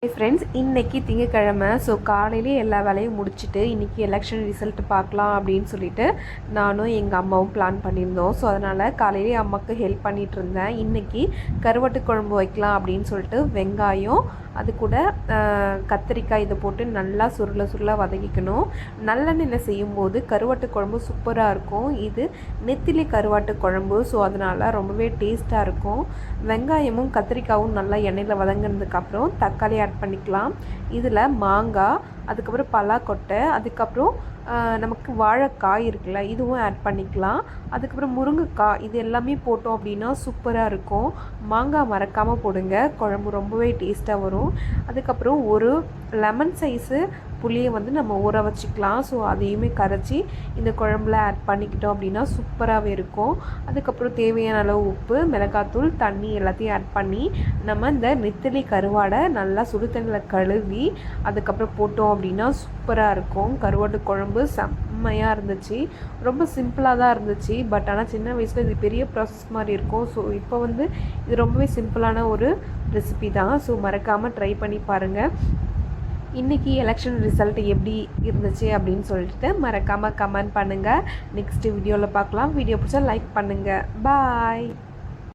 Friends, இன்றைக்கி திங்கக்கிழமை. So காலையிலே எல்லா வேலையும் முடிச்சுட்டு இன்றைக்கி எலெக்ஷன் ரிசல்ட் பார்க்கலாம் அப்படின்னு சொல்லிட்டு நானும் எங்கள் அம்மாவும் பிளான் பண்ணியிருந்தோம். ஸோ அதனால் காலையிலே அம்மாவுக்கு ஹெல்ப் பண்ணிகிட்டு இருந்தேன். இன்றைக்கி கருவாட்டு குழம்பு வைக்கலாம் அப்படின்னு சொல்லிட்டு வெங்காயம், அது கூட கத்திரிக்காய் இதை போட்டு நல்லா சுருள வதக்கிக்கணும். நல்லெண்ணெயில் செய்யும்போது கருவாட்டு குழம்பு சூப்பராக இருக்கும். இது நெத்திலி கருவாட்டு குழம்பு. ஸோ அதனால் ரொம்பவே டேஸ்ட்டாக இருக்கும். வெங்காயமும் கத்திரிக்காயும் நல்லா எண்ணெயில் வதங்கினதுக்கப்புறம் தக்காளி ஆட் பண்ணிக்கலாம். இதில் மாங்காய், அதுக்கப்புறம் பலாக்கொட்டை, அதுக்கப்புறம் நமக்கு வாழைக்காய் இருக்குல்ல, இதுவும் ஆட் பண்ணிக்கலாம். அதுக்கப்புறம் முருங்கைக்காய், இது எல்லாமே போட்டோம் அப்படின்னா சூப்பராக இருக்கும். மாங்காய் மறக்காமல் போடுங்க, குழம்பு ரொம்பவே டேஸ்ட்டாக வரும். அதுக்கப்புறம் ஒரு லெமன் சைஸு புளியை நம்ம ஊற வச்சுக்கலாம். ஸோ அதையுமே கரைச்சி இந்த குழம்புல ஆட் பண்ணிக்கிட்டோம் அப்படின்னா சூப்பராகவே இருக்கும். அதுக்கப்புறம் தேவையான அளவு உப்பு, மிளகாத்தூள், தண்ணி எல்லாத்தையும் ஆட் பண்ணி நம்ம இந்த நெத்திலி கருவாடை நல்லா சுடு தண்ணியில் கழுவி அதுக்கப்புறம் போட்டோம் அப்படின்னா சூப்பராக இருக்கும். கருவாட்டு குழம்பு செம்மையாக இருந்துச்சு. ரொம்ப சிம்பிளாக தான் இருந்துச்சு. பட் ஆனால் சின்ன வயசில் இது பெரிய ப்ராசஸ் மாதிரி இருக்கும். ஸோ இப்போ இது ரொம்பவே சிம்பிளான ஒரு ரெசிபி தான். ஸோ மறக்காமல் ட்ரை பண்ணி பாருங்கள். இன்றைக்கி எலெக்ஷன் ரிசல்ட் எப்படி இருந்துச்சு அப்படின்னு சொல்லிட்டு மறக்காமல் கமெண்ட் பண்ணுங்கள். நெக்ஸ்ட் வீடியோவில் பார்க்கலாம். வீடியோ பிடிச்சா லைக் பண்ணுங்கள். பாய்.